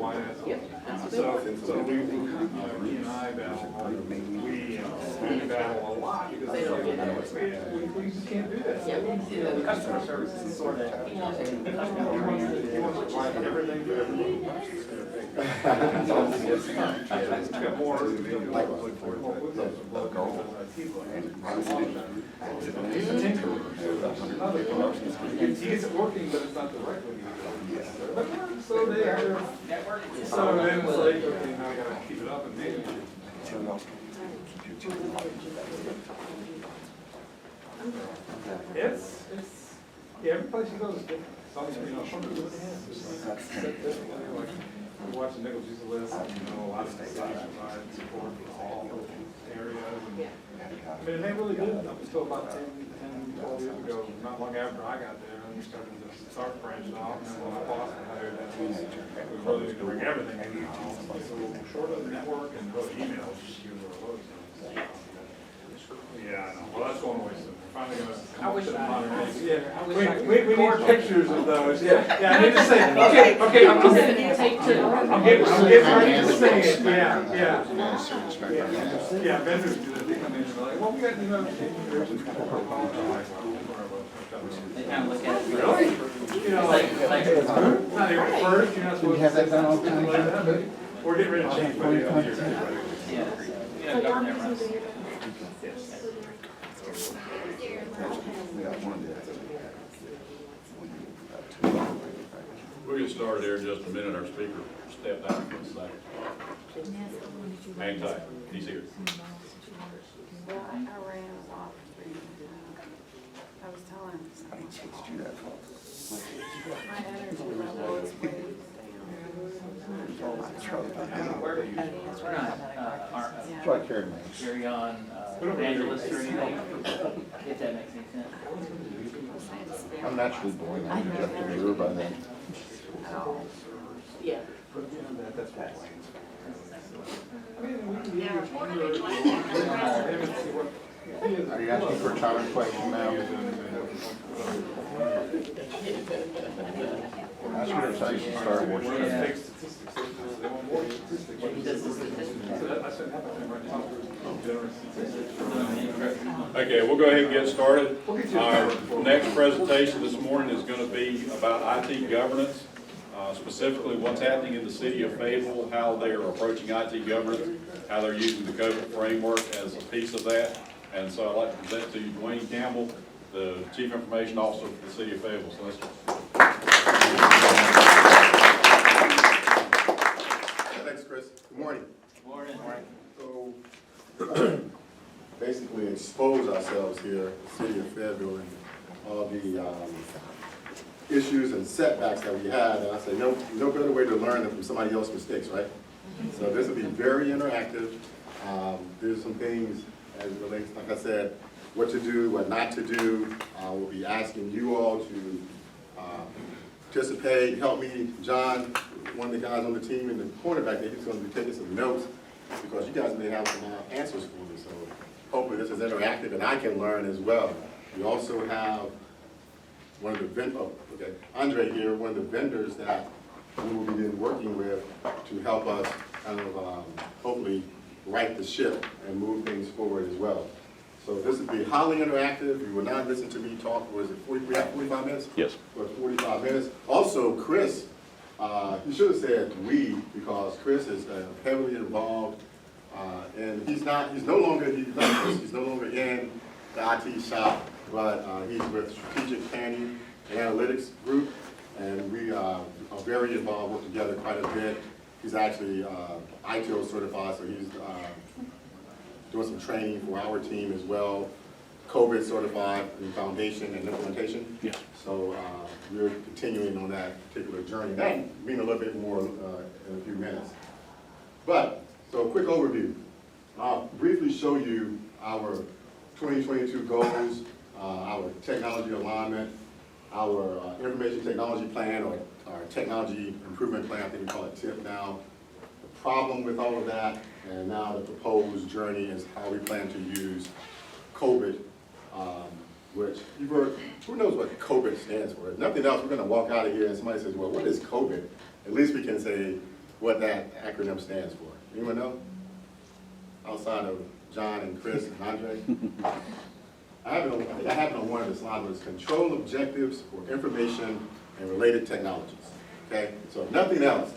finance. Yep. So we, he and I battle, we battle a lot because we just can't do that. Customer service is sort of, He wants to write everything for everyone. It's got more, he's a tinkerer. He gets it working, but it's not the right way. So then it's like, okay, now I gotta keep it up and manage it. It's, yeah, every place you go is different. It's always, some people look at it, like, we're watching Nichols use the list, a lot of states provide support for all areas. I mean, they really did up until about 10, 12 years ago, not long after I got there, and we started to start branching off, and then when my boss got hired, that was, we really need to bring everything in. So short of the network and really emails, just use our loads. Yeah, I know. Well, that's going away soon. We're finally going to come up to the modern age. Yeah, we need pictures of those. Yeah, I need to say, okay, I'm getting ready to say it. Yeah, vendors do that. They come in and they're like, well, we got, they kind of look at it. really? Like, not even first, you're not supposed to have that done all the time. We're getting ready to change by the end of the year. Yeah, government runs. We'll get started here in just a minute. Our speaker stepped out for a second. Hang tight. He's here. Well, I ran off. I was telling him. My energy level is way down. We're not, carry on evangelist or anything, if that makes any sense. I'm naturally born. I'm just a mirror by then. Yeah. Are you asking for a common question now? Ask her to say she started We're working. going to take statistics. They want more statistics. Okay, we'll go ahead and get started. Our next presentation this morning is going to be about IT governance, specifically what's happening in the city of Fayetteville, how they are approaching IT governance, how they're using the COBIT framework as a piece of that. And so I'd like to present to you Dwayne Campbell, the Chief Information Officer for the city of Fayetteville. So let's Thanks, Chris. Good morning. Morning. So, basically expose ourselves here, the city of Fayetteville, and all the issues and setbacks that we had. And I say, no better way to learn than from somebody else's mistakes, right? So this will be very interactive. There's some things as it relates, like I said, what to do, what not to do. We'll be asking you all to participate, help me. John, one of the guys on the team in the corner back there, he's going to be taking some notes because you guys may have some answers for me. So hopefully this is interactive and I can learn as well. We also have one of the Andre here, one of the vendors that we will be working with to help us kind of hopefully right the ship and move things forward as well. So this will be highly interactive. You will not listen to me talk for, is it 45 minutes? Yes. For 45 minutes. Also, Chris, you should have said we, because Chris is heavily involved, and he's no longer in the IT shop, but he's with Strategic Planning and Analytics Group, and we are very involved, work together quite a bit. He's actually ITIL certified, so he's doing some training for our team as well. COBIT certified in foundation and implementation. Yes. So we're continuing on that particular journey. That will mean a little bit more in a few minutes. But, so a quick overview. I'll briefly show you our 2022 goals, our technology alignment, our information technology plan, or our technology improvement plan, I think we call it TIP now. The problem with all of that, and now the proposed journey is how we plan to use COBIT, which you've heard, who knows what COBIT stands for? If nothing else, we're going to walk out of here and somebody says, well, what is COBIT? At least we can say, what that acronym stands for? Anyone know? Outside of John and Chris and Andre? I think I have it on one of the slides, but it's control objectives for information and related technologies. Okay? So if nothing else,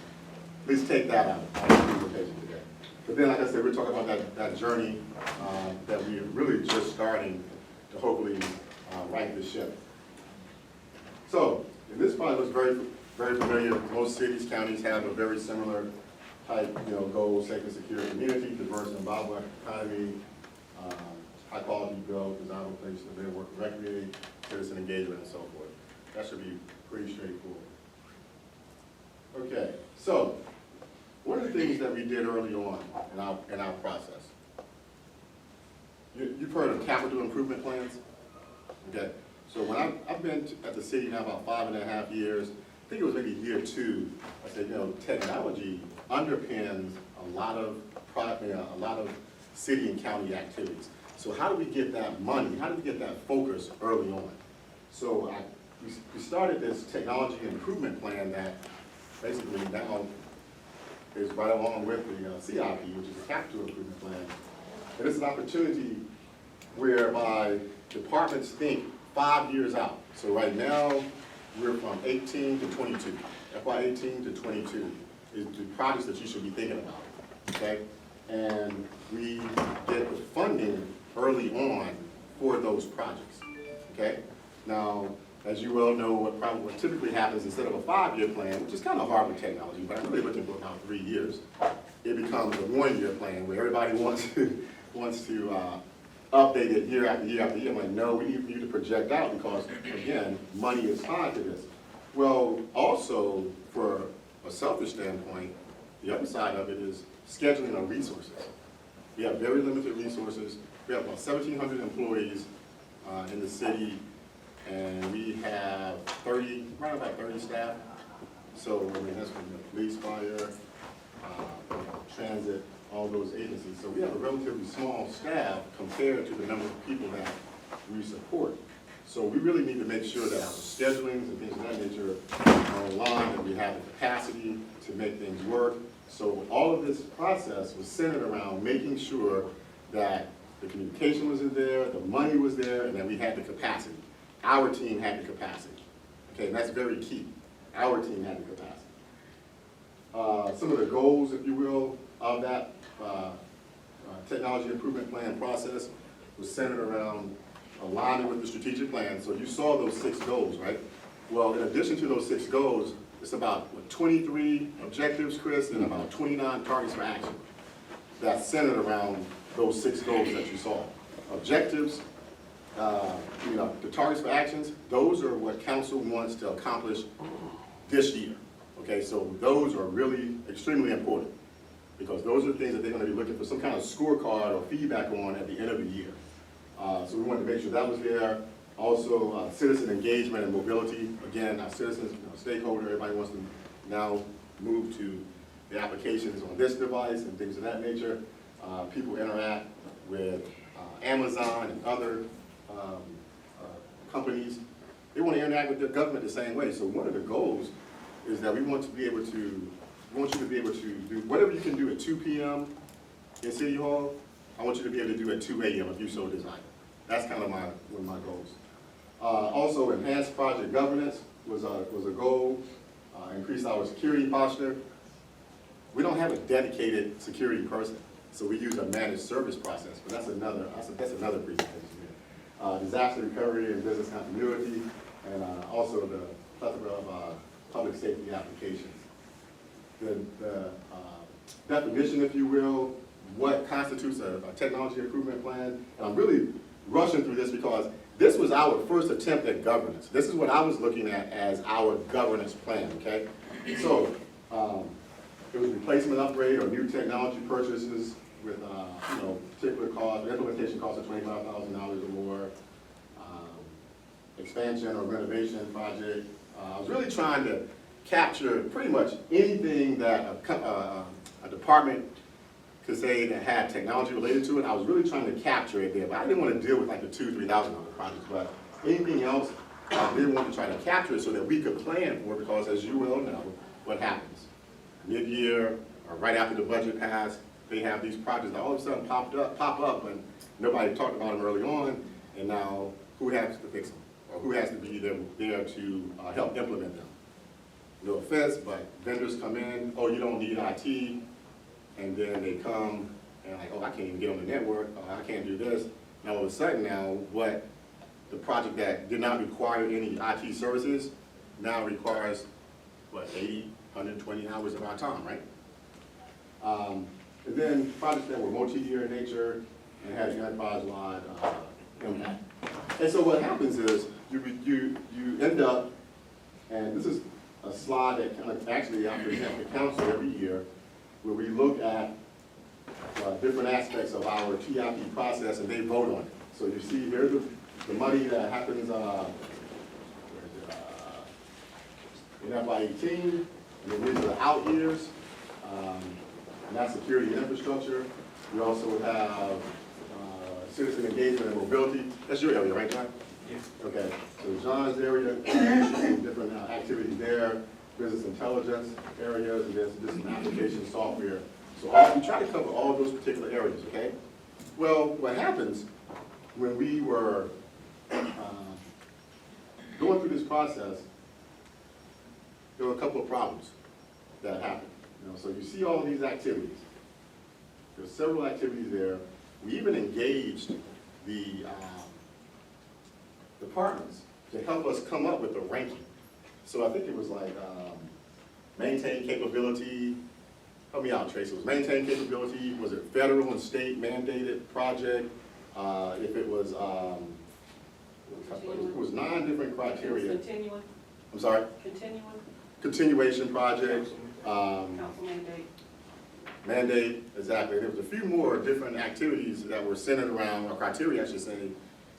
please take that out of the presentation today. But then, like I said, we're talking about that journey that we're really just starting to hopefully right the ship. So, and this probably was very familiar. Most cities, counties have a very similar type, goal, safety, security, community, diverse and vibrant economy, high quality growth, desirable place to live, work, recreate, citizen engagement, and so forth. That should be pretty straightforward. Okay, so one of the things that we did early on in our process, you've heard of capital improvement plans? Okay, so when I've been at the city now about 5.5 years, I think it was maybe year 2, I said, technology underpins a lot of city and county activities. So how do we get that money? How do we get that focus early on? So we started this technology improvement plan that basically now is right along with the CIP, which is a capital improvement plan. And it's an opportunity whereby departments think 5 years out. So right now, we're from 18 to 22. FY 18 to 22 is the projects that you should be thinking about, okay? And we get the funding early on for those projects, okay? Now, as you well know, what typically happens instead of a 5-year plan, which is kind of hard with technology, but I'm really looking for about 3 years, it becomes a 1-year plan where everybody wants to update it year after year after year. I'm like, no, we need you to project out because, again, money is tied to this. Well, also, for a selfish standpoint, the other side of it is scheduling our resources. We have very limited resources. We have about 1,700 employees in the city, and we have right about 30 staff. So, I mean, that's from the police, fire, transit, all those agencies. So we have a relatively small staff compared to the number of people that we support. So we really need to make sure that our schedulings and things of that nature are aligned, that we have the capacity to make things work. So all of this process was centered around making sure that the communication was in there, the money was there, and that we had the capacity. Our team had the capacity. Okay, and that's very key. Our team had the capacity. Some of the goals, if you will, of that technology improvement plan process was centered around aligning with the strategic plan. So you saw those 6 goals, right? Well, in addition to those 6 goals, it's about 23 objectives, Chris, and about 29 targets for action that's centered around those 6 goals that you saw. Objectives, the targets for actions, those are what council wants to accomplish this year. Okay, so those are really extremely important because those are the things that they're going to be looking for some kind of scorecard or feedback on at the end of the year. So we wanted to make sure that was there. Also, citizen engagement and mobility. Again, our citizens, stakeholder, everybody wants to now move to the applications on this device and things of that nature. People interact with Amazon and other companies. They want to interact with their government the same way. So one of the goals is that we want you to be able to do whatever you can do at 2 p.m. in City Hall, I want you to be able to do at 2 a.m. if you so desire. That's kind of one of my goals. Also, enhanced project governance was a goal. Increase our security posture. We don't have a dedicated security person, so we use a managed service process, but that's another presentation here. Disaster recovery and business continuity, and also the plethora of public safety applications. The definition, if you will, what constitutes a technology improvement plan. And I'm really rushing through this because this was our first attempt at governance. This is what I was looking at as our governance plan, okay? So, it was replacement upgrade or new technology purchases with, particular cost, implementation cost of $25,000 or more, expansion or renovation project. I was really trying to capture pretty much anything that a department could say that had technology related to it. I was really trying to capture it there, but I didn't want to deal with like the $2,000 to $3,000 projects. But anything else, I did want to try to capture it so that we could plan for it because, as you well know, what happens? mid-year or right after the budget passed, they have these projects that all of a sudden pop up, and nobody talked about them early on, and now who has to fix them? Or who has to be there to help implement them? No offense, but vendors come in, oh, you don't need IT, and then they come and like, oh, I can't even get on the network, I can't do this. Now all of a sudden now, what the project that did not require any IT services now requires, what, 80, 120 hours of our time, right? And then projects that were multi-year in nature and had an enterprise-wide impact. And so what happens is you end up, and this is a slide that kind of actually I present to council every year, where we look at different aspects of our TIP process and they vote on it. So you see here's the money that happens in FY18, and then these are the out years, and that's security and infrastructure. We also have citizen engagement and mobility. That's your area, right, John? Yes. Okay, so John's area, different activities there, business intelligence areas, and there's some application software. So we try to cover all those particular areas, okay? Well, what happens when we were going through this process, there were a couple of problems that happened. You know, so you see all of these activities. There's several activities there. We even engaged the departments to help us come up with a ranking. So I think it was like maintain capability. Help me out, Tracy. It was maintain capability. Was it federal and state mandated project? If it was, it was 9 different criteria. Continuing. I'm sorry? Continuing. Continuation project. Council mandate. Mandate, exactly. There was a few more different activities that were centered around, or criteria, I should say,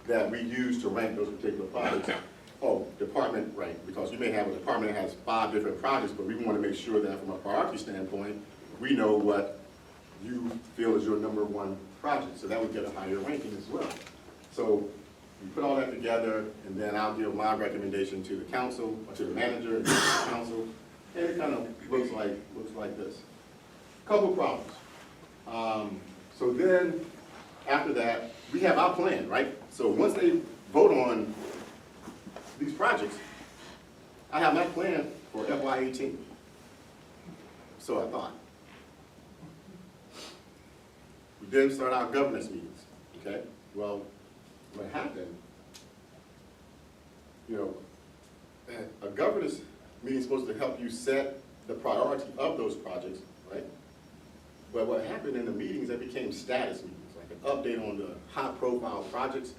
that we used to rank those particular projects. Oh, department rank, because you may have a department that has 5 different projects, but we want to make sure that from a priority standpoint, we know what you feel is your #1 project, so that would get a higher ranking as well. So we put all that together, and then I'll give my recommendation to the council, or to the manager, and to the council, and it kind of looks like this. Couple problems. So then, after that, we have our plan, right? So once they vote on these projects, I have my plan for FY18. So I thought. We then start our governance meetings, okay? Well, what happened, you know, a governance meeting is supposed to help you set the priority of those projects, right? But what happened in the meetings, they became status meetings, like an update on the high-profile projects.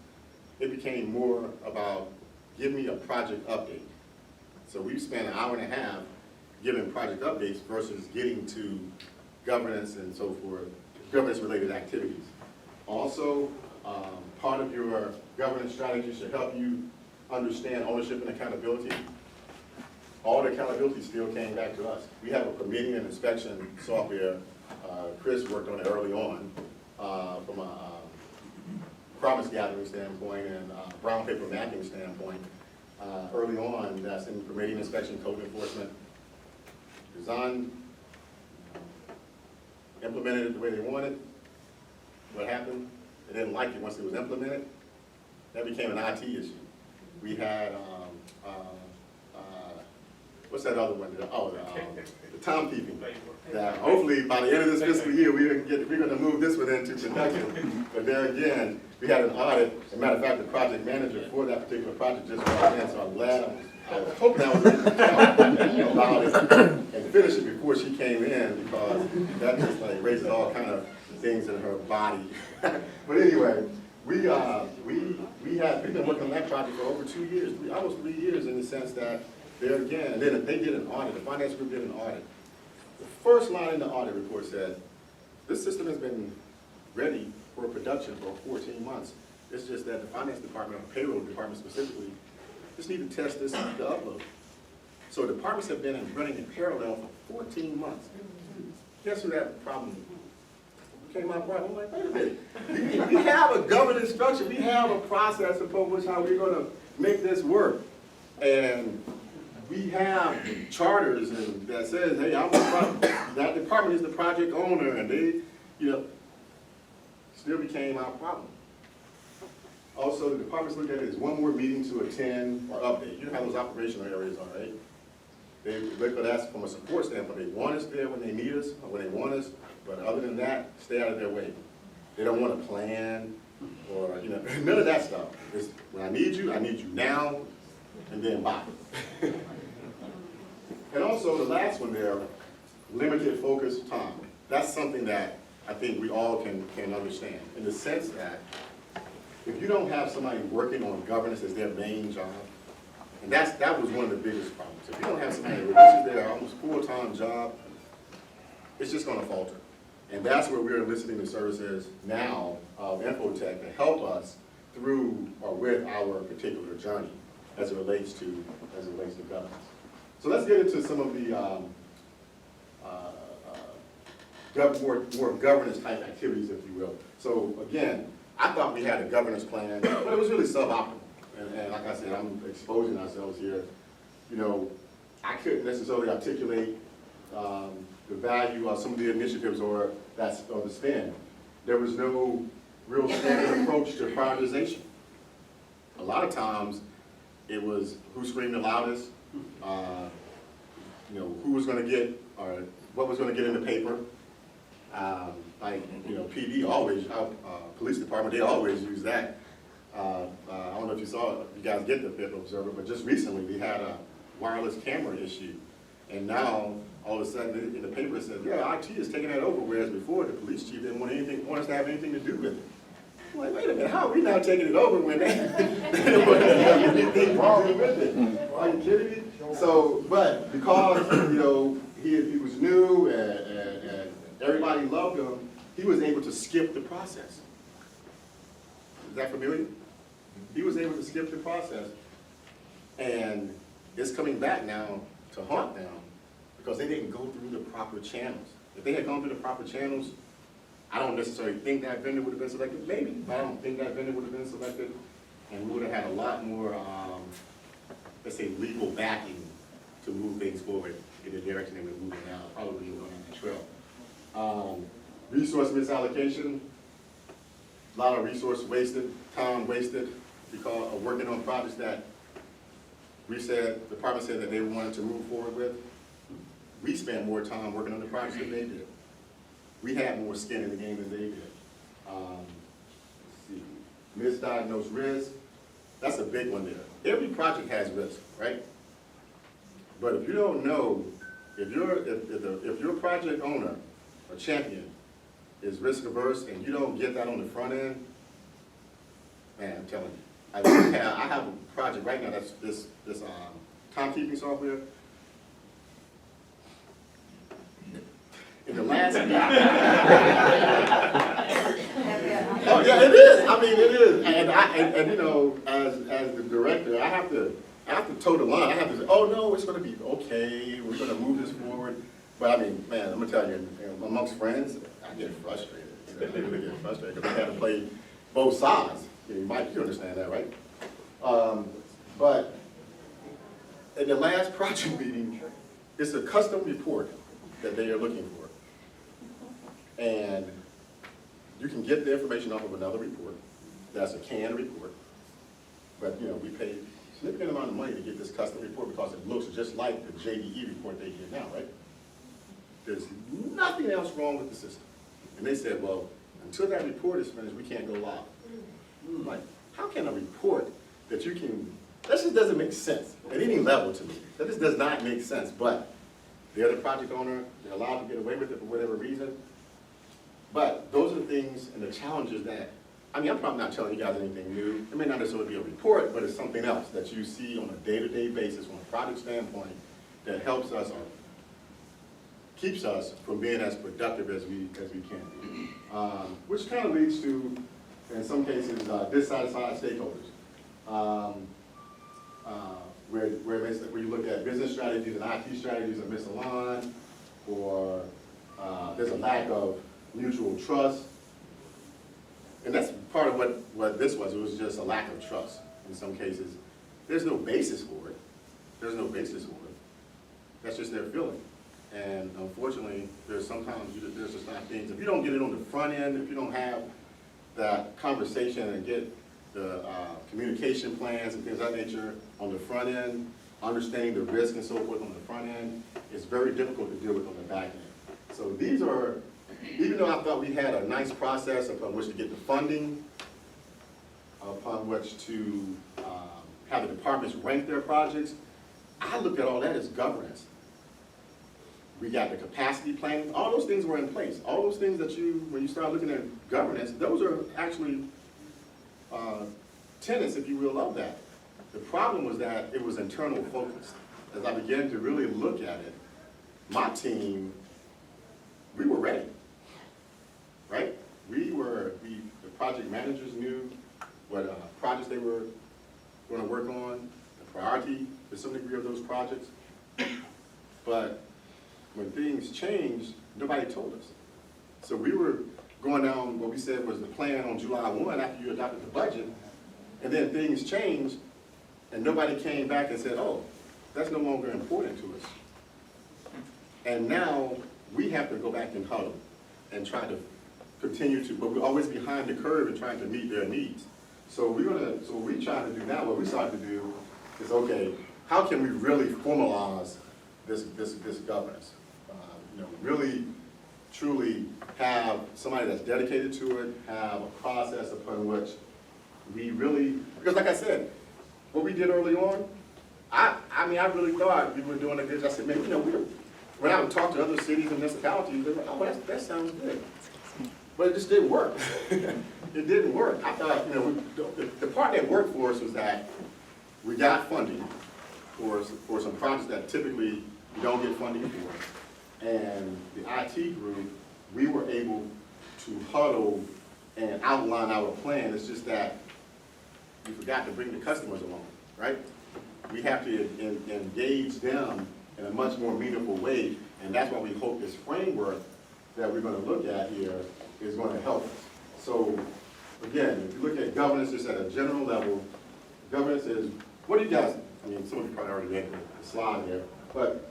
It became more about, give me a project update. So we spent an hour and a half giving project updates versus getting to governance and so forth, governance-related activities. Also, part of your governance strategy should help you understand ownership and accountability. All the accountability still came back to us. We have a permitting and inspection software. Chris worked on it early on from a promise gathering standpoint and brown paper mapping standpoint. Early on, that's in permitting, inspection, code enforcement. Design, implemented it the way they wanted. What happened? They didn't like it once it was implemented. That became an IT issue. We had, what's that other one? Oh, the timekeeping. That hopefully by the end of this fiscal year, we're going to move this one into production. But there again, we had an audit. As a matter of fact, the project manager for that particular project just walked in, so I'm glad. I was hoping I was allowed it and finish it before she came in, because that just like raises all kind of things in her body. But anyway, we've been working on that project for over 2 years, almost 3 years, in the sense that there again, and then they did an audit, the finance group did an audit. The first line in the audit report said, this system has been ready for production for 14 months. It's just that the finance department, or payroll department specifically, just need to test this to upload. So departments have been running in parallel for 14 months. Guess who that problem came out right? I'm like, wait a minute. We have a governance structure. We have a process upon which how we're going to make this work. And we have charters and that says, hey, that department is the project owner, and they, still became our problem. Also, the departments look at it as one more meeting to attend or update. You know how those operational areas are, right? They look at us from a support standpoint. They want us there when they need us or when they want us, but other than that, stay out of their way. They don't want to plan or, none of that stuff. It's, when I need you now, and then bye. And also the last one there, limited focus time. That's something that I think we all can understand, in the sense that if you don't have somebody working on governance as their main job, and that was one of the biggest problems. If you don't have somebody which is their almost full-time job, it's just going to falter. And that's where we're enlisting the services now of Infotech to help us through or with our particular journey as it relates to governance. So let's get into some of the more governance type activities, if you will. So again, I thought we had a governance plan, but it was really suboptimal. And like I said, I'm exposing ourselves here. I couldn't necessarily articulate the value of some of the initiatives or the spend. There was no real standard approach to prioritization. A lot of times, it was who screamed the loudest, who was going to get, or what was going to get in the paper. PD always, police department, they always use that. I don't know if you guys get the Federal Observer, but just recently we had a wireless camera issue. And now, all of a sudden, in the paper it says, yeah, IT is taking that over, whereas before the police chief didn't want us to have anything to do with it. I'm like, wait a minute, how are we now taking it over when they didn't want us to have anything to do with it? Are you kidding me? So, but because, he was new and everybody loved him, he was able to skip the process. Is that familiar? He was able to skip the process. And it's coming back now to haunt them because they didn't go through the proper channels. If they had gone through the proper channels, I don't necessarily think that vendor would have been selected, maybe, but I don't think that vendor would have been selected. And we would have had a lot more, let's say, legal backing to move things forward in the direction they were moving now, probably going on the trail. Resource misallocation, a lot of resource wasted, time wasted because of working on projects that the department said that they wanted to move forward with. We spent more time working on the projects than they did. We had more skin in the game than they did. Let's see, misdiagnosed risk, that's a big one there. Every project has risk, right? But if you don't know, if your project owner or champion is risk averse and you don't get that on the front end, man, I'm telling you. I have a project right now that's this timekeeping software. In the last meeting. Oh yeah, it is. I mean, it is. And as the director, I have to toe the line. I have to say, oh no, it's going to be okay. We're going to move this forward. But I mean, man, I'm gonna tell you, amongst friends, I get frustrated. I really get frustrated because I had to play both sides. Mike, you understand that, right? But in the last project meeting, it's a custom report that they are looking for. And you can get the information off of another report. That's a canned report. But we paid a significant amount of money to get this custom report because it looks just like the JDE report they get now, right? There's nothing else wrong with the system. And they said, well, until that report is finished, we can't go live. I'm like, how can a report that you can, that just doesn't make sense at any level to me. That just does not make sense. But they're the project owner, they're allowed to get away with it for whatever reason. But those are the things and the challenges that, I mean, I'm probably not telling you guys anything new. It may not necessarily be a report, but it's something else that you see on a day-to-day basis from a project standpoint that helps us or keeps us from being as productive as we can be. Which kind of leads to, in some cases, dissatisfied stakeholders. Where you look at business strategies and IT strategies are misaligned, or there's a lack of mutual trust. And that's part of what this was. It was just a lack of trust in some cases. There's no basis for it. there's no basis for it. That's just their feeling. And unfortunately, there's sometimes, there's just not things, if you don't get it on the front end, if you don't have that conversation and get the communication plans and things of that nature on the front end, understanding the risk and so forth on the front end, it's very difficult to deal with on the back end. So these are, even though I thought we had a nice process upon which to get the funding, upon which to have the departments rank their projects, I look at all that as governance. We got the capacity planning, all those things were in place. All those things that when you start looking at governance, those are actually tenets, if you will, of that. The problem was that it was internal focused. As I began to really look at it, my team, we were ready, right? The project managers knew what projects they were going to work on, the priority to some degree of those projects. But when things changed, nobody told us. So we were going down what we said was the plan on July 1 after you adopted the budget, and then things changed, and nobody came back and said, oh, that's no longer important to us. And now we have to go back and huddle and try to continue to, but we're always behind the curve and trying to meet their needs. So what we try to do now, what we started to do is, okay, how can we really formalize this governance? Really, truly have somebody that's dedicated to it, have a process upon which we really, because like I said, what we did early on, I really thought we were doing a good. I said, man, when I would talk to other cities and municipalities, they were like, oh, that sounds good. But it just didn't work. It didn't work. I thought, the part that worked for us was that we got funding for some projects that typically you don't get funding for. And the IT group, we were able to huddle and outline our plan. It's just that we forgot to bring the customers along, right? We have to engage them in a much more meaningful way, and that's why we hope this framework that we're going to look at here is going to help us. So, again, if you look at governance just at a general level, governance is, what do you guys, some of you probably already read the slide there, but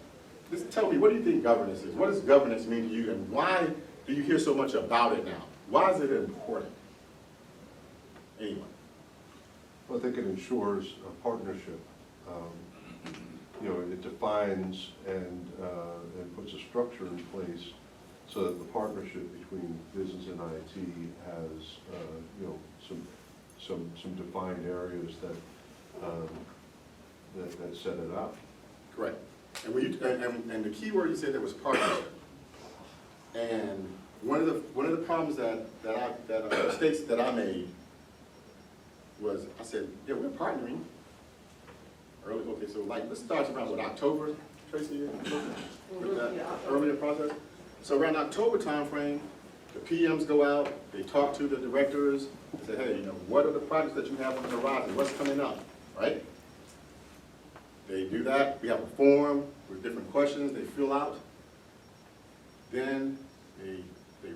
just tell me, what do you think governance is? What does governance mean to you, and why do you hear so much about it now? Why is it important? Anyone? Well, I think it ensures a partnership. It defines and puts a structure in place so that the partnership between business and IT has, some defined areas that set it up. Correct. And and the key word you said there was partnership. And one of the problems mistakes that I made was I said, yeah, we're partnering. Okay, so let's start around what, October, Tracy, with that earlier process. So around October timeframe, the PMs go out, they talk to the directors, they say, hey, what are the projects that you have on the horizon? What's coming up, right? They do that. We have a form with different questions they fill out. Then they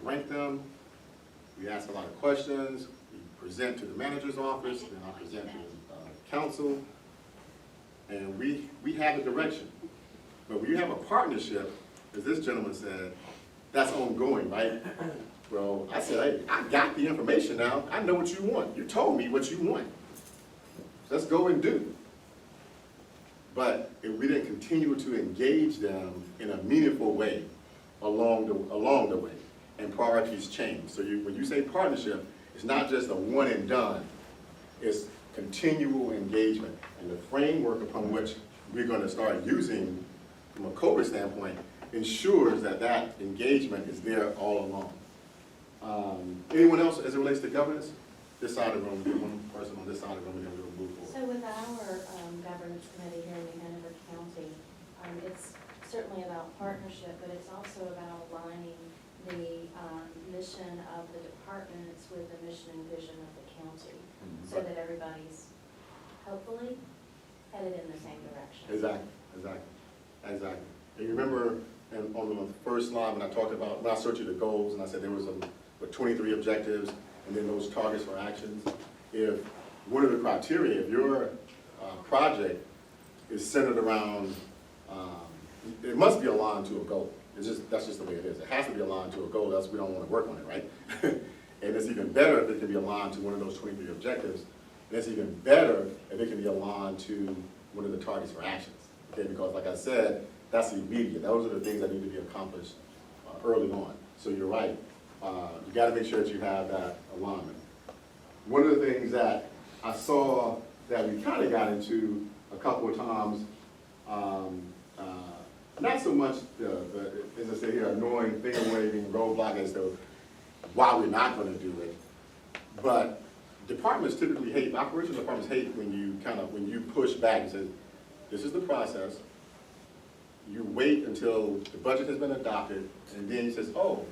rank them. We ask a lot of questions. We present to the manager's office, then I present to the council. And we have a direction. But when you have a partnership, as this gentleman said, that's ongoing, right? Well, I said, hey, I got the information now. I know what you want. You told me what you want. Let's go and do. But if we didn't continue to engage them in a meaningful way along the way, and priorities change. So when you say partnership, it's not just a one and done. It's continual engagement. And the framework upon which we're going to start using from a COBIT standpoint ensures that engagement is there all along. Anyone else as it relates to governance? This side of the room, we get one person on this side of the room, and then we'll move forward. So with our governance committee here in New Hanover County, it's certainly about partnership, but it's also about aligning the mission of the departments with the mission and vision of the county, so that everybody's hopefully headed in the same direction. Exactly. And you remember on the first slide when I talked about, when I searched the goals, and I said there was 23 objectives, and then those targets for actions. If one of the criteria, if your project is centered around, it must be aligned to a goal. That's just the way it is. It has to be aligned to a goal, else we don't want to work on it, right? And it's even better if it can be aligned to one of those 23 objectives. And it's even better if it can be aligned to one of the targets for actions. Okay, because like I said, that's immediate. Those are the things that need to be accomplished early on. So you're right. You got to make sure that you have that alignment. One of the things that I saw that we kind of got into a couple of times, not so much as I say here, annoying finger-waving roadblock as to why we're not going to do it, but departments typically hate, operational departments hate when you push back and say, this is the process. You wait until the budget has been adopted, and then he says, oh,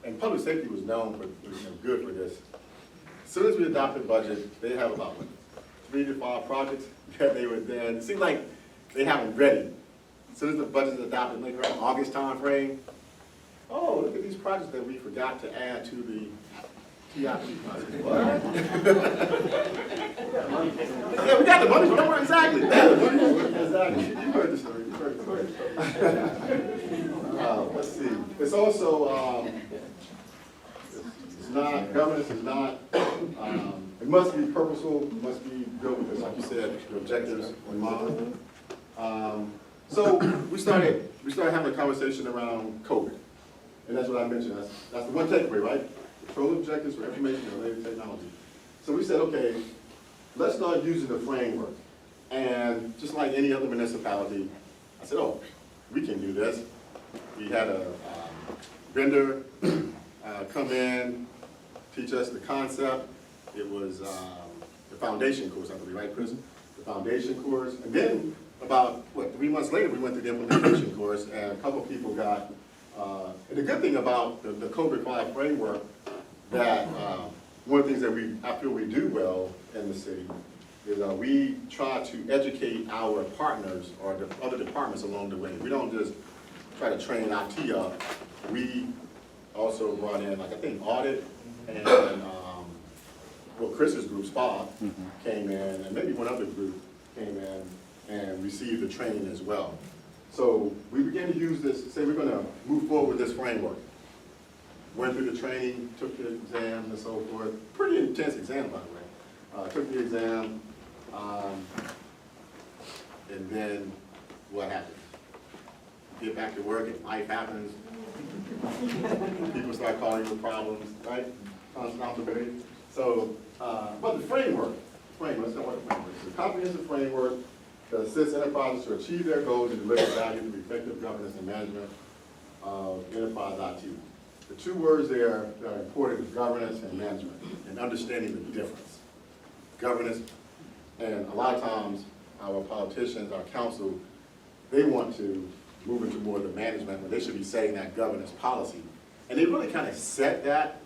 and public safety was known for, good for this. As soon as we adopted the budget, they have about 3 to 5 projects that they were then. It seems like they have them ready. As soon as the budget is adopted, like around August time frame, oh, look at these projects that we forgot to add to the TIP project. What? Yeah, we got the money. Don't worry, exactly. Exactly. You heard the story. You heard the story. Let's see. It's also, it's not, governance is not, it must be purposeful, it must be built with, like you said, the objectives in mind. So we started having a conversation around COVID. And that's what I mentioned. That's the one takeaway, right? Control objectives for information and related technology. So we said, okay, let's start using the framework. And just like any other municipality, I said, oh, we can do this. We had a vendor come in, teach us the concept. It was the foundation course, I believe, right, Chris? The foundation course. And then about, 3 months later, we went through the implementation course, and a couple of people got, and the good thing about the COVID-5 framework, that one of the things that I feel we do well in the city is we try to educate our partners or the other departments along the way. We don't just try to train IT up. We also brought in, like I think, audit and, Chris's group, SPA, came in, and maybe one other group came in and received the training as well. So we began to use this, say we're going to move forward with this framework. Went through the training, took the exam and so forth. Pretty intense exam, by the way. Took the exam, and then what happens? Get back to work and life happens. People start calling you with problems, right? Constantly. So, but the framework, let's talk about the framework. It's a comprehensive framework that assists enterprises to achieve their goals and deliver value through effective governance and management of enterprise IT. The 2 words there that are important is governance and management, and understanding the difference. Governance, and a lot of times our politicians, our council, they want to move into more of the management when they should be setting that governance policy. And they really kind of set that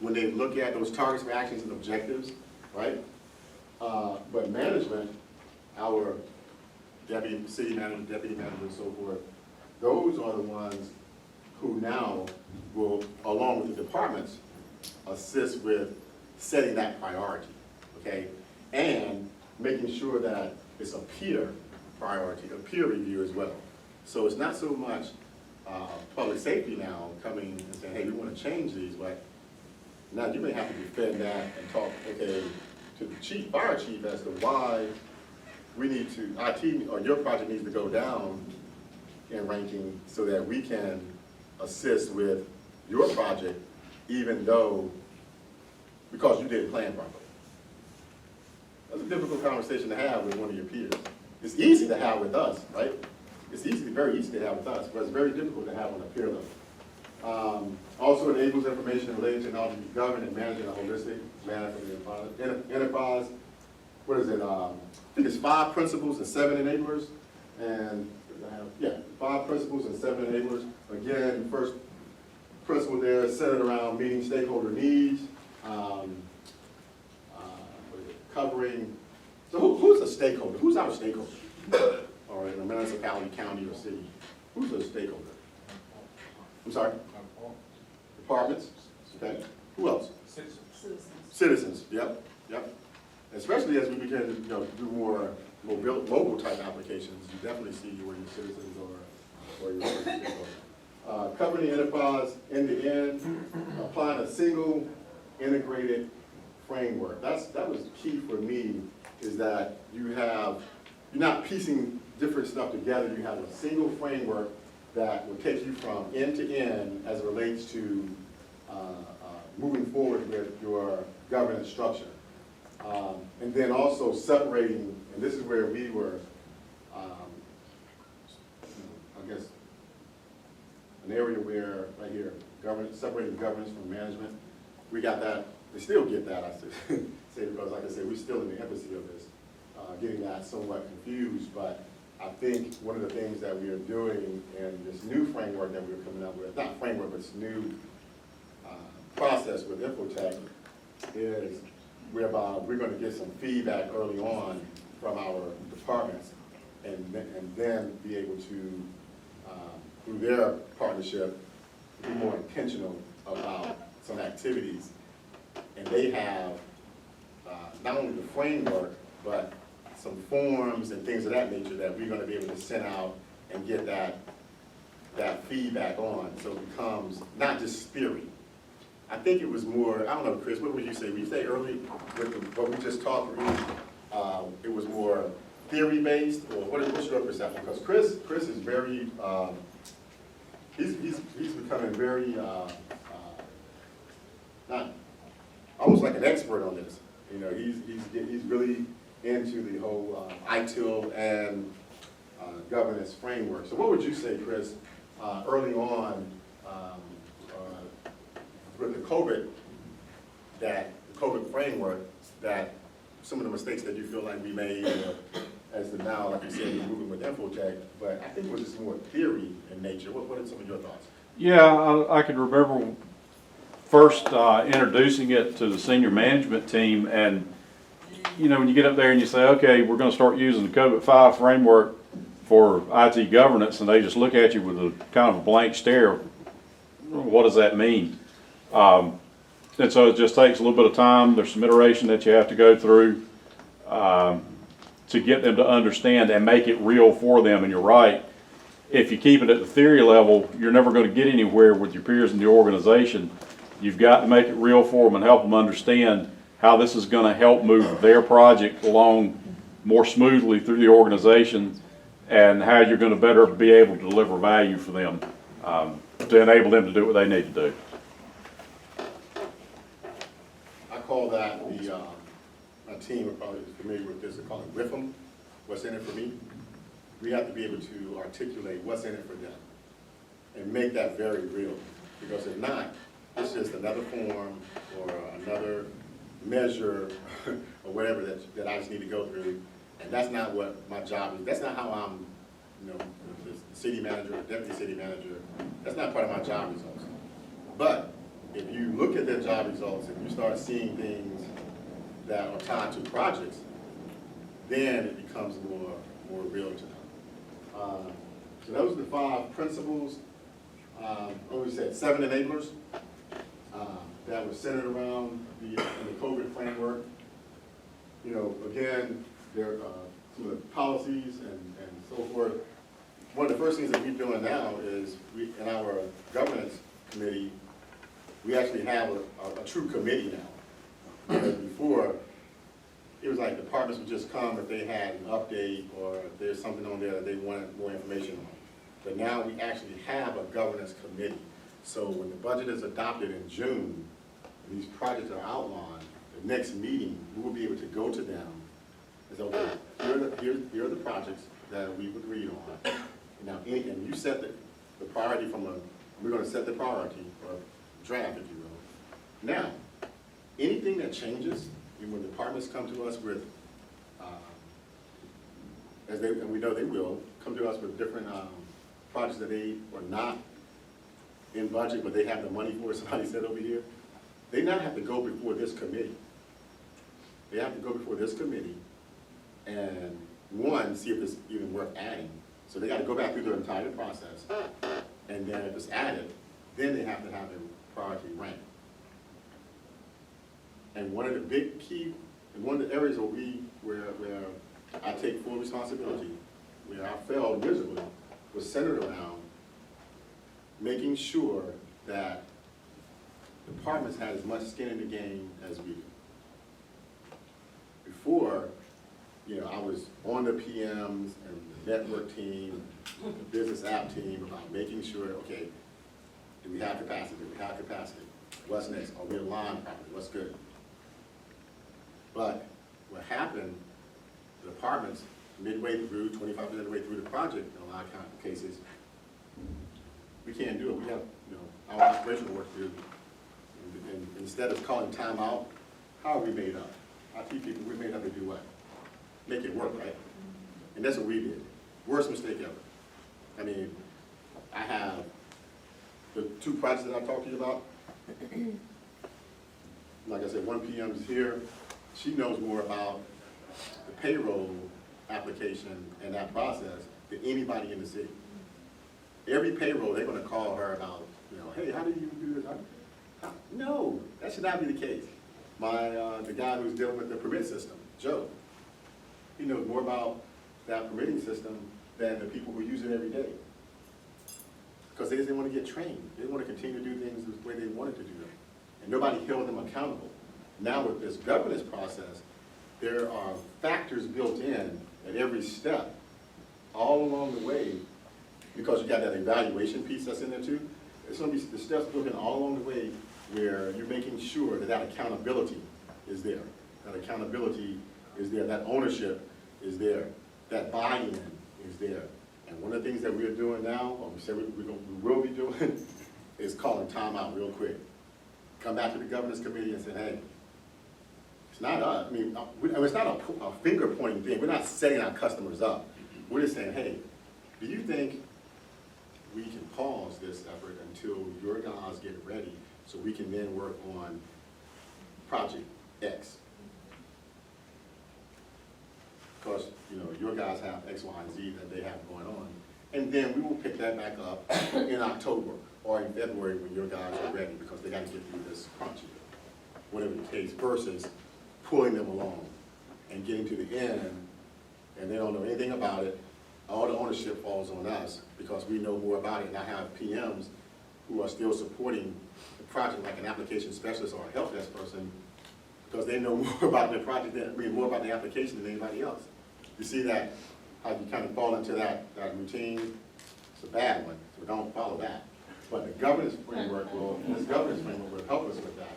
when they look at those targets for actions and objectives, right? But management, our city manager, deputy manager, and so forth, those are the ones who now will, along with the departments, assist with setting that priority, okay? And making sure that it's a peer priority, a peer review as well. So it's not so much public safety now coming and saying, hey, we want to change these, but now you may have to defend that and talk, okay, to the chief, fire chief, as to why we need to, IT or your project needs to go down in ranking so that we can assist with your project, even though, because you didn't plan properly. That's a difficult conversation to have with one of your peers. It's easy to have with us, right? It's very easy to have with us, but it's very difficult to have on a peer level. Also enables information and related technology to be governed and managed in a holistic manner for the enterprise. What is it? I think it's 5 principles and 7 enablers. And 5 principles and 7 enablers. Again, first principle there is centered around meeting stakeholder needs, covering. So who's a stakeholder? Who's our stakeholder? Or in a municipality, county, or city? Who's a stakeholder? I'm sorry? Departments, okay. Who else? Citizens. Citizens, yep. Especially as we begin to do more mobile type applications, you definitely see where your citizens or your citizens are. Covering the enterprise end to end, applying a single integrated framework. That was key for me, is that you're not piecing different stuff together. You have a single framework that will take you from end to end as it relates to moving forward with your governance structure. And then also separating, and this is where we were, I guess, an area where, right here, separating governance from management. We got that, we still get that, I say, because like I said, we're still in the infancy of this, getting that somewhat confused, but I think one of the things that we are doing in this new framework that we're coming up with, not framework, but this new process with Infotech, is whereby we're going to get some feedback early on from our departments, and then be able to, through their partnership, be more intentional about some activities. And they have not only the framework, but some forms and things of that nature that we're going to be able to send out and get that feedback on, so it becomes not just theory. I think it was more, I don't know, Chris, what would you say? Would you say early with what we just talked about, it was more theory-based, or what's your perception? Because Chris is very, he's becoming very, not, almost like an expert on this. You know, he's really into the whole ITIL and governance framework. So what would you say, Chris, early on, with the COBIT, framework, that some of the mistakes that you feel like we made, as the now, like you said, we're moving with Infotech, but I think it was just more theory in nature. What are some of your thoughts? Yeah, I can remember first introducing it to the senior management team, and you know, when you get up there and you say, okay, we're going to start using the COBIT 5 framework for IT governance, and they just look at you with a kind of a blank stare. What does that mean? And so it just takes a little bit of time. There's some iteration that you have to go through to get them to understand and make it real for them. And you're right, if you keep it at the theory level, you're never going to get anywhere with your peers in the organization. You've got to make it real for them and help them understand how this is going to help move their project along more smoothly through the organization, and how you're going to better be able to deliver value for them, to enable them to do what they need to do. I call that my team are probably familiar with this, they call it WIFM, what's in it for me. We have to be able to articulate what's in it for them and make that very real, because if not, it's just another form or another measure or whatever that I just need to go through, and that's not what my job is. That's not how I'm, you know, the city manager or deputy city manager. That's not part of my job results. But if you look at their job results and you start seeing things that are tied to projects, then it becomes more real to them. So those are the 5 principles. What we said, 7 enablers that were centered around the COBIT framework. You know, again, there are some of the policies and so forth. One of the first things that we're doing now is in our governance committee, we actually have a true committee now. Because before, it was like departments would just come if they had an update or if there's something on there that they wanted more information on. But now we actually have a governance committee. So when the budget is adopted in June, and these projects are outlined, the next meeting, we will be able to go to them and say, okay, here are the projects that we've agreed on. Now, and you set the priority we're going to set the priority, or draft, if you will. Now, anything that changes, and when departments come to us with, and we know they will, come to us with different projects that they are not in budget, but they have the money for, somebody said over here, they now have to go before this committee. They have to go before this committee and, one, see if it's even worth adding. So they got to go back through the entire process, and then if it's added, then they have to have a priority rank. And one of the big key, and one of the areas where I take full responsibility, where I failed miserably, was centered around making sure that departments had as much skin in the game as we do. Before, I was on the PMs and the network team, the business app team about making sure, okay, do we have capacity? Do we have capacity? What's next? Are we aligned properly? What's good? But what happened, the departments, midway through, 25% of the way through the project, in a lot of cases, we can't do it. We have, our operational work to do. And instead of calling time out, how are we made up? IT people, we made up to do what? Make it work, right? And that's what we did. Worst mistake ever. I mean, I have the 2 projects that I talked to you about. Like I said, one PM is here. She knows more about the payroll application and that process than anybody in the city. Every payroll, they're gonna call her about, hey, how do you do this? No, that should not be the case. The guy who's dealing with the permit system, Joe, he knows more about that permitting system than the people who use it every day. Because they didn't want to get trained. They want to continue to do things the way they wanted to do them. And nobody held them accountable. Now with this governance process, there are factors built in at every step, all along the way, because you got that evaluation piece that's in there too. There's going to be the steps built in all along the way where you're making sure that accountability is there. That accountability is there. That ownership is there. That buy-in is there. And one of the things that we're doing now, or we said we will be doing, is calling time out real quick. Come back to the governance committee and say, hey, it's not us. I mean, it's not a finger-pointing thing. We're not setting our customers up. We're just saying, hey, do you think we can pause this effort until your guys get ready so we can then work on project X? Because, your guys have X, Y, and Z that they have going on. And then we will pick that back up in October or in February when your guys are ready, because they got to get through this project, whatever the case, versus pulling them along and getting to the end and they don't know anything about it. All the ownership falls on us because we know more about it. And I have PMs who are still supporting the project, like an application specialist or a help desk person, because they know more about the project, more about the application than anybody else. You see that, how you kind of fall into that routine? It's a bad one, so don't follow that. But the governance framework will help us with that.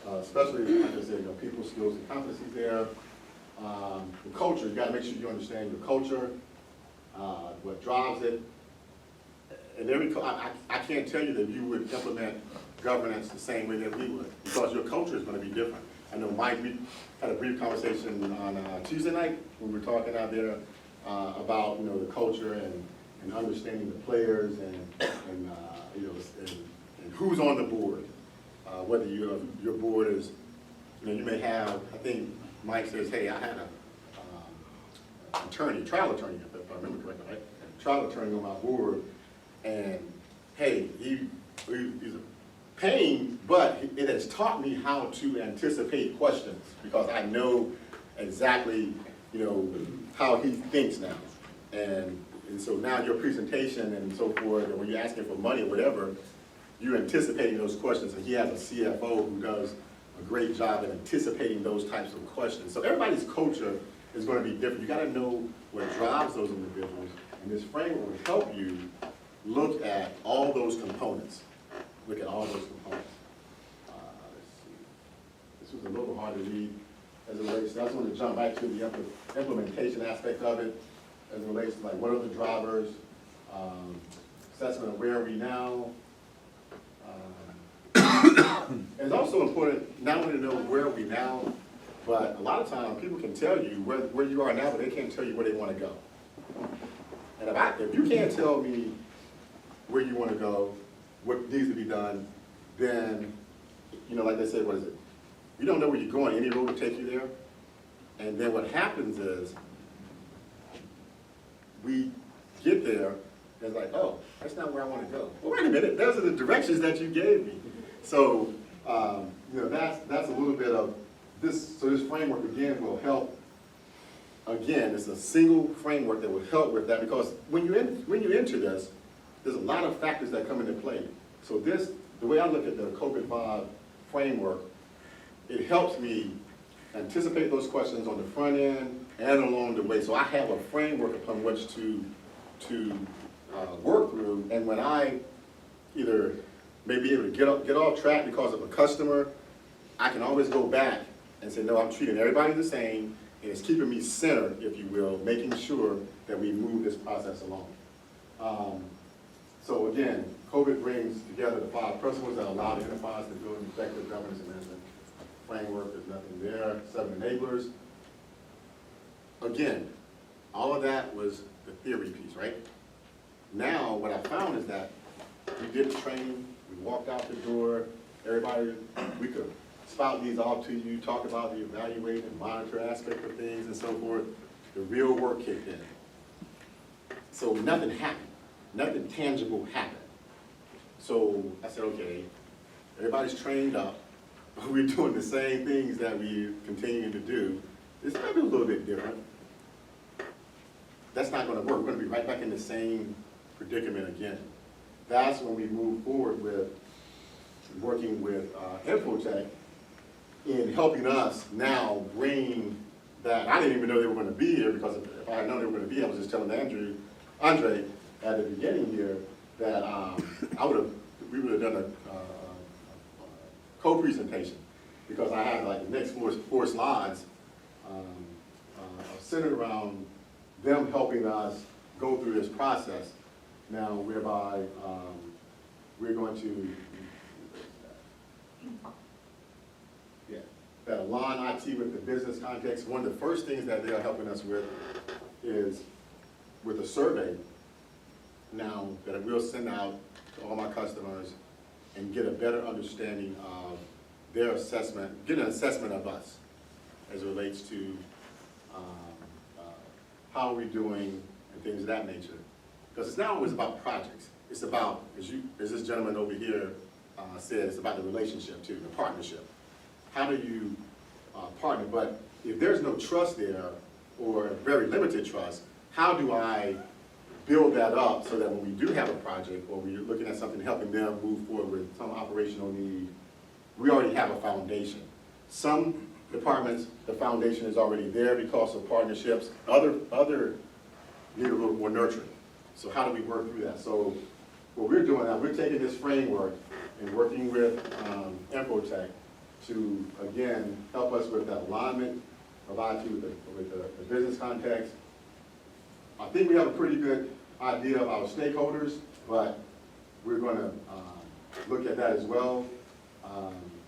Especially, like I said, people skills and competencies there. The culture, you gotta make sure you understand your culture, what drives it. And I can't tell you that you would implement governance the same way that we would, because your culture is gonna be different. I know Mike, we had a brief conversation on Tuesday night when we were talking out there about the culture and understanding the players and who's on the board. Whether your board is, you may have, I think Mike says, hey, I had a trial attorney, if I remember correctly, right? A trial attorney on my board, and hey, he's a pain, but it has taught me how to anticipate questions because I know exactly, how he thinks now. And so now your presentation and so forth, or when you're asking for money or whatever, you're anticipating those questions. And he has a CFO who does a great job at anticipating those types of questions. So everybody's culture is going to be different. You got to know what drives those individuals, and this framework will help you look at all those components. Look at all those components. Let's see. This was a little hard to read as it relates. So I just want to jump back to the implementation aspect of it as it relates to like what are the drivers, assessment of where are we now. It's also important not only to know where are we now, but a lot of times people can tell you where you are now, but they can't tell you where they want to go. And if you can't tell me where you want to go, what needs to be done, then, like they say, what is it? You don't know where you're going, any road will take you there. And then what happens is, we get there, and it's like, oh, that's not where I want to go. Well, wait a minute, those are the directions that you gave me. So, that's a little bit of this. So this framework, again, will help again, it's a single framework that will help with that, because when you enter this, there's a lot of factors that come into play. So this, the way I look at the COBIT-5 framework, it helps me anticipate those questions on the front end and along the way. So I have a framework upon which to work through, and when I either may be able to get off track because of a customer, I can always go back and say, no, I'm treating everybody the same, and it's keeping me centered, if you will, making sure that we move this process along. So again, COBIT brings together the 5 principles that allow the enterprise to build an effective governance and management framework. There's nothing there. 7 enablers. Again, all of that was the theory piece, right? Now, what I found is that we did the training, we walked out the door, everybody, we could spout these off to you, talk about the evaluate and monitor aspect of things and so forth. The real work kicked in. So nothing happened. Nothing tangible happened. So I said, okay, everybody's trained up. We're doing the same things that we continue to do. It's maybe a little bit different. That's not going to work. We're going to be right back in the same predicament again. That's when we move forward with working with Infotech in helping us now bring that. I didn't even know they were going to be here, because if I had known they were going to be here, I was just telling Andre at the beginning here that we would have done a co-presentation, because I have like the next 4 slides centered around them helping us go through this process now, whereby we're going to that align IT with the business context. One of the first things that they are helping us with is with a survey now that we'll send out to all my customers and get a better understanding of their assessment, get an assessment of us as it relates to how are we doing and things of that nature. Because it's not always about projects. It's about, as this gentleman over here said, it's about the relationship too, the partnership. How do you partner? But if there's no trust there, or very limited trust, how do I build that up so that when we do have a project, or we're looking at something helping them move forward with some operational need, we already have a foundation. Some departments, the foundation is already there because of partnerships. Other need a little more nurturing. So how do we work through that? So what we're doing now, we're taking this framework and working with Infotech to, again, help us with that alignment of IT with the business context. I think we have a pretty good idea of our stakeholders, but we're going to look at that as well.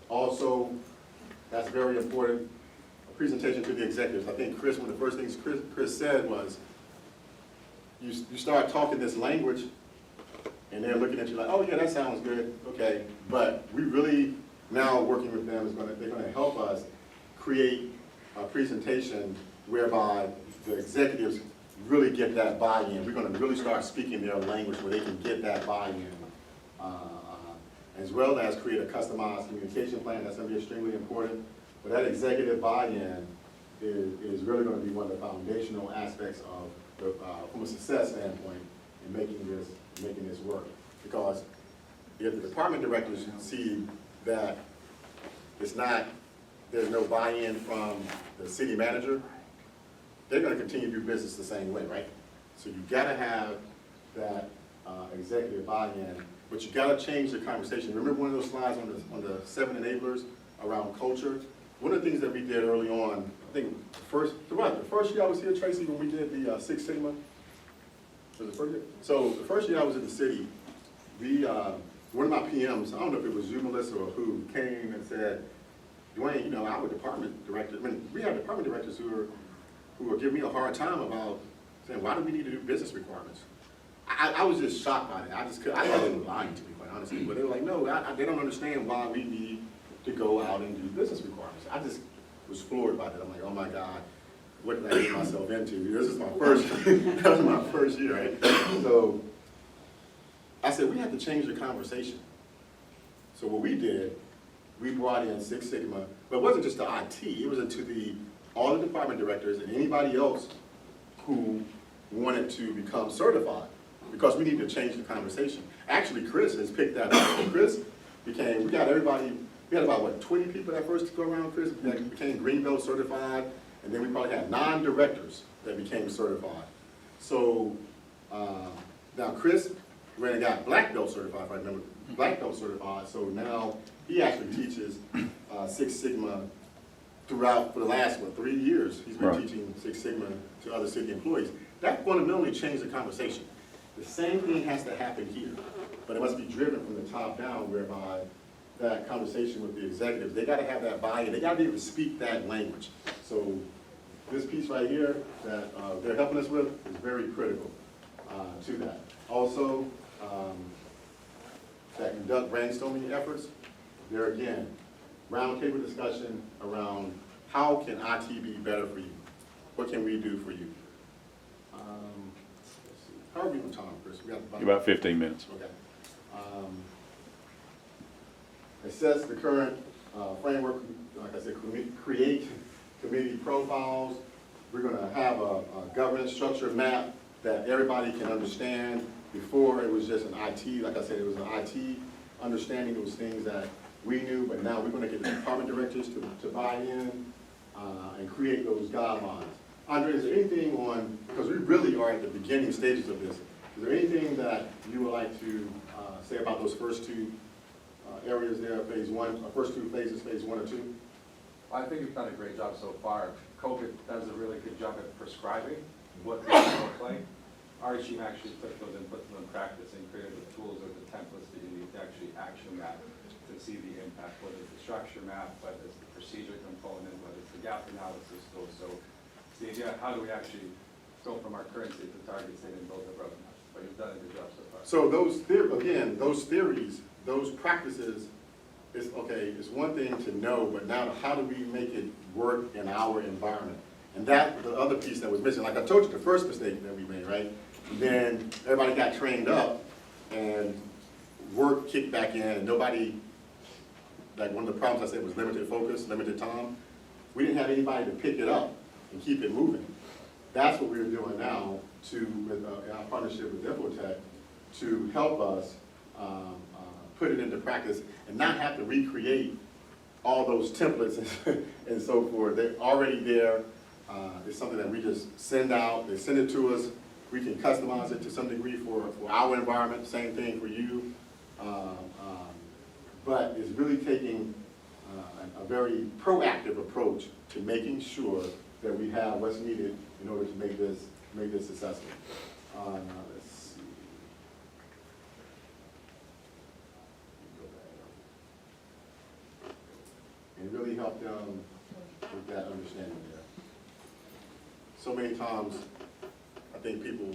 Also, that's very important, a presentation to the executives. I think Chris, one of the first things Chris said was, you start talking this language, and they're looking at you like, oh yeah, that sounds good, okay. But we really, now working with them, they're going to help us create a presentation whereby the executives really get that buy-in. We're going to really start speaking their language where they can get that buy-in, as well as create a customized communication plan. That's going to be extremely important. But that executive buy-in is really going to be one of the foundational aspects of from a success standpoint in making this work. Because if the department directors see that there's no buy-in from the city manager, they're going to continue to do business the same way, right? So you got to have that executive buy-in, but you got to change the conversation. Remember one of those slides on the 7 enablers around culture? One of the things that we did early on, I think the first year I was here, Tracy, when we did the Six Sigma. Was it first year? So the first year I was in the city, one of my PMs, I don't know if it was you, Melissa, or who, came and said, Dwayne, our department director, we have department directors who are giving me a hard time about saying, why do we need to do business requirements? I was just shocked by that. I thought they were lying to me, quite honestly. But they were like, no, they don't understand why we need to go out and do business requirements. I just was floored by that. I'm like, oh my God, what did I get myself into? This is my first, that was my first year, right? So I said, we have to change the conversation. So what we did, we brought in Six Sigma, but it wasn't just the IT, it was into all the department directors and anybody else who wanted to become certified, because we need to change the conversation. Actually, Chris has picked that up. So Chris became, we had about, what, 20 people that first go around, Chris, that became Greenbelt certified, and then we probably had 9 directors that became certified. So, now Chris went and got black belt certified, if I remember, black belt certified, so now he actually teaches Six Sigma throughout, for the last, what, 3 years, he's been teaching Six Sigma to other city employees. That fundamentally changed the conversation. The same thing has to happen here, but it must be driven from the top down, whereby that conversation with the executives, they gotta have that buy-in, they gotta be able to speak that language. So this piece right here that they're helping us with is very critical to that. Also, that conduct brainstorming efforts, there again, roundtable discussion around how can IT be better for you? What can we do for you? Let's see. How are we on time, Chris? We got About 15 minutes. Okay. Assess the current framework, like I said, create committee profiles. We're gonna have a governance structure map that everybody can understand. Before, it was just an IT, like I said, it was an IT understanding. It was things that we knew, but now we're gonna get the department directors to buy in and create those guidelines. Andre, is there anything on, because we really are at the beginning stages of this, is there anything that you would like to say about those first 2 areas there, phase 1, first 2 phases, phase 1 or 2? I think you've done a great job so far. COBIT does a really good job at prescribing what this will look like. Our team actually took those and put them in practice and created the tools or the templates that you need to actually action that to see the impact, whether it's the structure map, whether it's the procedure component, whether it's the gap analysis tool. So it's the idea, how do we actually go from our current state to target state and build a roadmap? But you've done a good job so far. So those theories, those practices, it's okay, it's one thing to know, but now how do we make it work in our environment? And that, the other piece that was missing, like I told you, the first mistake that we made, right? Then everybody got trained up and work kicked back in and nobody, like one of the problems I said was limited focus, limited time. We didn't have anybody to pick it up and keep it moving. That's what we're doing now with our partnership with Infotech to help us put it into practice and not have to recreate all those templates and so forth. They're already there. It's something that we just send out. They send it to us. We can customize it to some degree for our environment. Same thing for you. But it's really taking a very proactive approach to making sure that we have what's needed in order to make this successful. Let's see. And really help them with that understanding there. So many times, I think people,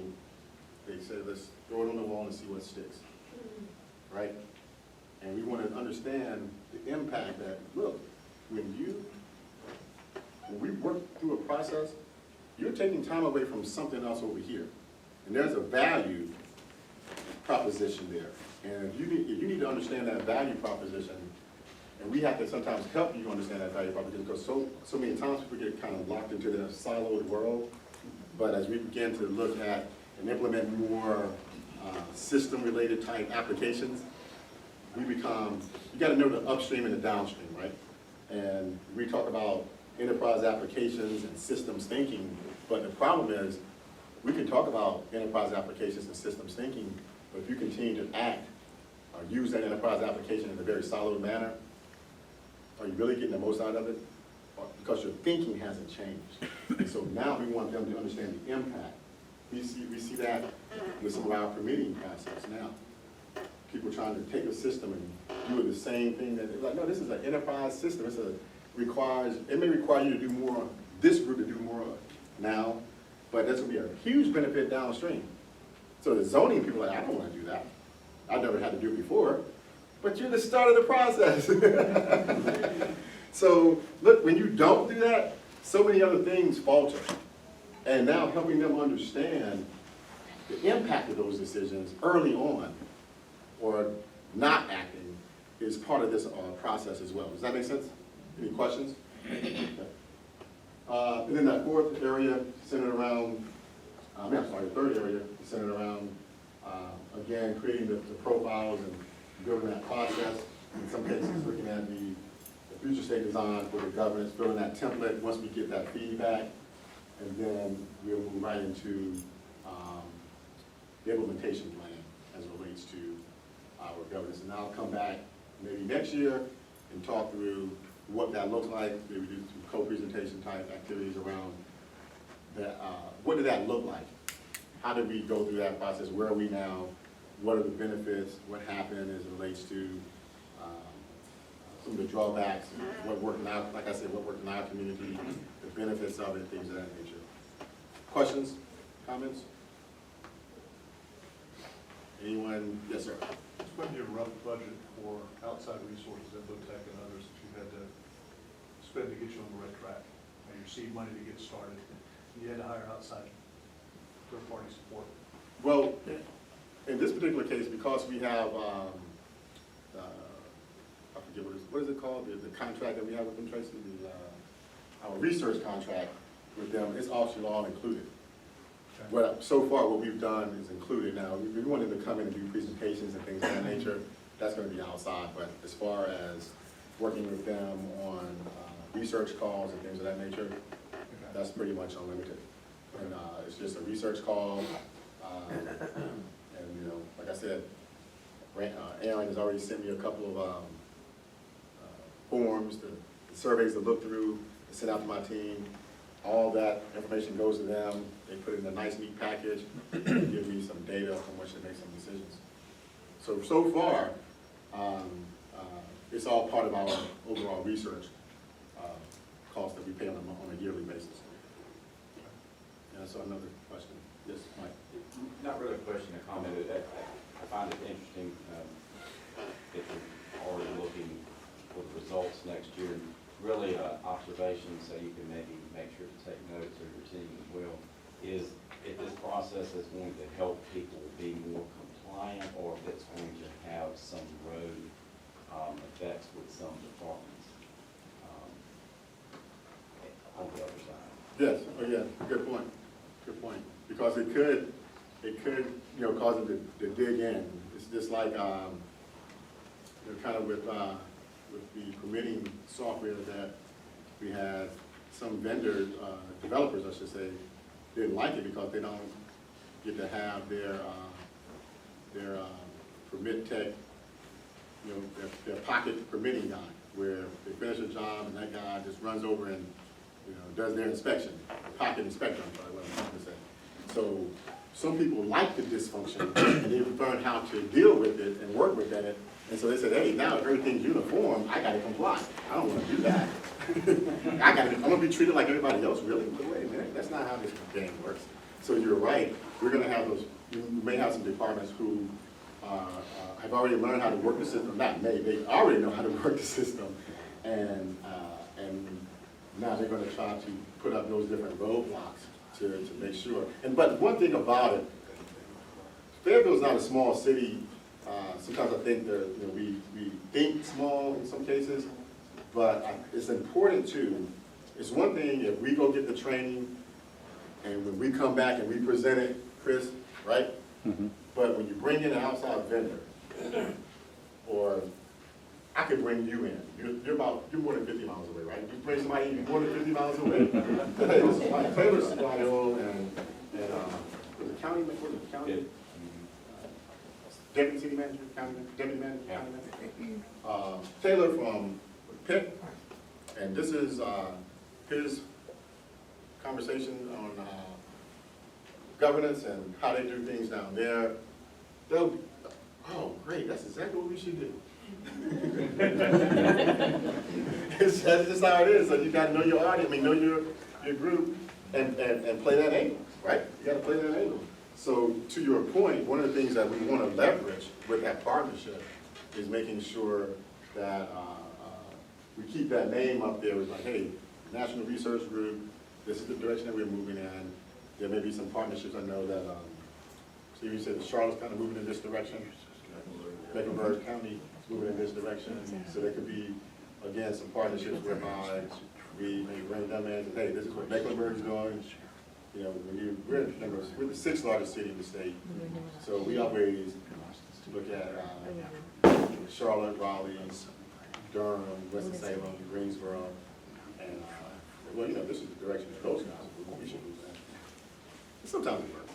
they say, let's throw it on the wall and see what sticks, right? And we want to understand the impact that, look, when we work through a process, you're taking time away from something else over here. And there's a value proposition there. And if you need to understand that value proposition, and we have to sometimes help you understand that value proposition, because so many times people get kind of locked into the siloed world. But as we begin to look at and implement more system-related type applications, you got to know the upstream and the downstream, right? And we talk about enterprise applications and systems thinking, but the problem is we can talk about enterprise applications and systems thinking, but if you continue to act or use that enterprise application in a very siloed manner, are you really getting the most out of it? Because your thinking hasn't changed. And so now we want them to understand the impact. We see that with some of our permitting process now. People trying to take a system and do the same thing that they're like, no, this is an enterprise system. It may require you to do more, this group to do more now, but that's gonna be a huge benefit downstream. So the zoning people are like, I don't wanna do that. I've never had to do it before, but you're the start of the process. So look, when you don't do that, so many other things falter. And now helping them understand the impact of those decisions early on or not acting is part of this process as well. Does that make sense? Any questions? And then that fourth area centered around, the third area centered around, again, creating the profiles and building that process. In some cases, looking at the future state design for the governance, building that template once we get that feedback. And then we'll move right into the implementation plan as it relates to our governance. And I'll come back maybe next year and talk through what that looks like. Maybe do some co-presentation type activities around that. What did that look like? How did we go through that process? Where are we now? What are the benefits? What happened as it relates to some of the drawbacks? What worked in our, like I said, what worked in our community, the benefits of it, things of that nature. Questions? Comments? Anyone? Yes, sir. It's going to be a rough budget for outside resources, Infotech and others that you had to spend to get you on the right track. And you received money to get started. You had to hire outside third-party support. Well, in this particular case, because we have, I forget what is it called, the contract that we have with them, Tracy, our research contract with them, it's actually all included. Well, so far, what we've done is included. Now, we wanted to come in and do presentations and things of that nature. That's going to be outside, but as far as working with them on research calls and things of that nature, that's pretty much unlimited. And it's just a research call, and you know, like I said, Aaron has already sent me a couple of forms, the surveys to look through, to send out to my team. All that information goes to them. They put it in a nice, neat package, and give me some data from which to make some decisions. So far, it's all part of our overall research cost that we pay on a yearly basis. Yeah, so another question. Yes, Mike. Not really a question, a comment. I find it interesting that you're already looking for the results next year. Really, observations, so you can maybe make sure to take notes, or your team as well, is if this process is going to help people be more compliant, or if it's going to have some road effects with some departments on the other side. Yes, oh yeah, good point, because it could, you know, cause them to dig in. It's just like, you know, kind of with the permitting software that we had, some vendors, developers I should say, didn't like it because they don't get to have their permit tech, you know, their pocket permitting guy, where they finish a job and that guy just runs over and, you know, does their inspection, pocket inspection, I'm sorry, what I'm trying to say. So some people like the dysfunction and they've learned how to deal with it and work with it. And so they said, hey, now if everything's uniform, I gotta comply. I don't wanna do that. I'm gonna be treated like everybody else, really? But wait a minute, that's not how this game works. So you're right, we're gonna have those, you may have some departments who have already learned how to work the system, not may, they already know how to work the system. And now they're gonna try to put up those different roadblocks to make sure. But one thing about it, Fayetteville's not a small city. Sometimes I think that, you know, we think small in some cases, but it's important too. It's one thing if we go get the training and when we come back and we present it, Chris, right? Mm-hmm. But when you bring in an outside vendor, or I could bring you in. You're more than 50 miles away, right? You bring somebody in more than 50 miles away. Hey, this is Mike Taylor's CIO and was it county? Was it county? Deputy city manager, deputy manager, county manager. Taylor from Pitt, and this is his conversation on governance and how they do things down there. Oh, great, that's exactly what we should do. That's just how it is. So you got to know your audience, know your group, and play that angle, right? You got to play that angle. So to your point, one of the things that we want to leverage with that partnership is making sure that we keep that name up there. It's like, hey, National Research Group, this is the direction that we're moving in. There may be some partnerships I know that, so you said Charlotte's kind of moving in this direction. Mecklenburg County is moving in this direction. So there could be again, some partnerships whereby we may bring them in, and, hey, this is what Mecklenburg's doing. You know, we're the 6th largest city in the state, so we always look at Charlotte, Raleigh, Durham, Winston-Salem, Greensboro, and, well, you know, this is the direction it goes now. We should do that. Sometimes it works.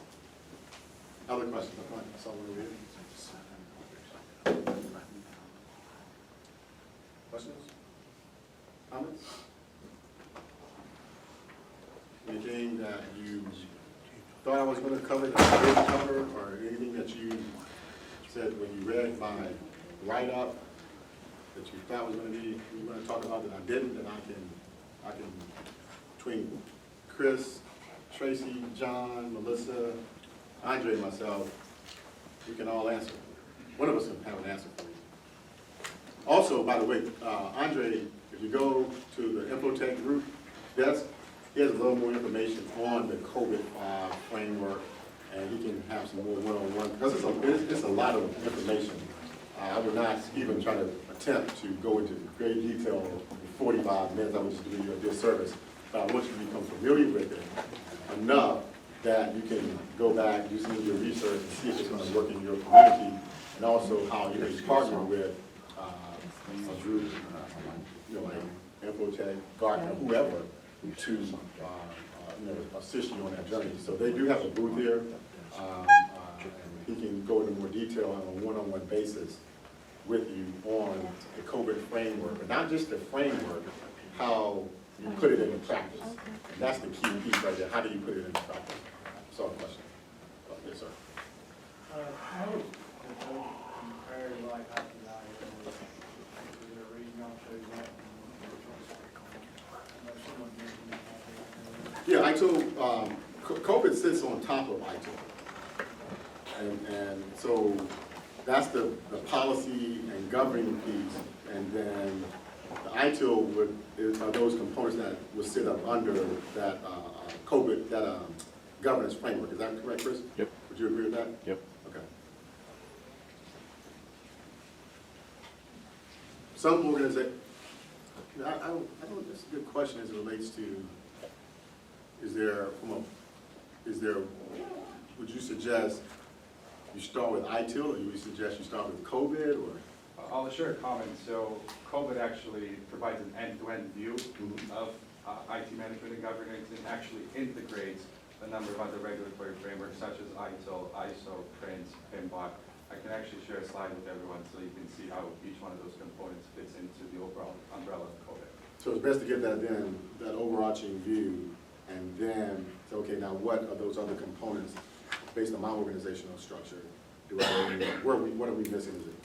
Other questions? I saw one over here. Questions? Comments? Anything that you thought I was going to cover that I didn't cover, or anything that you said when you read my write-up that you thought was going to be, you were going to talk about that I didn't, then I can, between Chris, Tracy, John, Melissa, Andre, and myself, we can all answer. One of us can have an answer for you. Also, by the way, Andre, if you go to the Infotech group, he has a little more information on the COVID framework, and he can have some more one-on-one, because it's a lot of information. I would not even try to attempt to go into great detail in 45 minutes. I would just do you a disservice. But I want you to become familiar with it enough that you can go back, do some of your research, and see if it's going to work in your community, and also how you can partner with a group, you know, like Infotech, Gartner, whoever, to you know, assist you on that journey. So they do have a booth here. He can go into more detail on a one-on-one basis with you on the COVID framework, but not just the framework, how you put it into practice. And that's the key piece right there. How do you put it into practice? That's all the question. Yes, sir. I was compared like I could is there a reason I'll show you that? Yeah, ITIL, COVID sits on top of ITIL. And so that's the policy and governing piece. And then the ITIL are those components that would sit up under that COVID, that governance framework. Is that correct, Chris? Yep. Would you agree with that? Yep. Okay. Some organizations, I don't, that's a good question as it relates to, would you suggest you start with ITIL, or you would suggest you start with COVID, or? I'll share a comment. So COVID actually provides an end-to-end view of IT management and governance, and actually integrates a number of other regulatory frameworks such as ITIL, ISO, PRINCE, PMBOK. I can actually share a slide with everyone so you can see how each one of those components fits into the overall umbrella of COVID. So it's best to get that then, that overarching view, and then say, okay, now what are those other components based on my organizational structure? What are we missing? Is it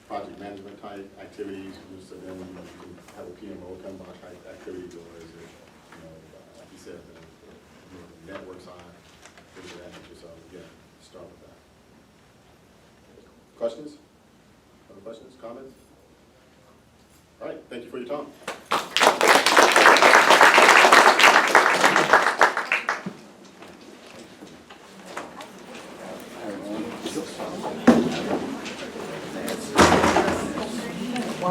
project management type activities? So then you can have a PMO, PMBOK type activities, or is it, like you said, the network side, things of that nature. So yeah, start with that. Questions? Other questions, comments? All right, thank you for your time.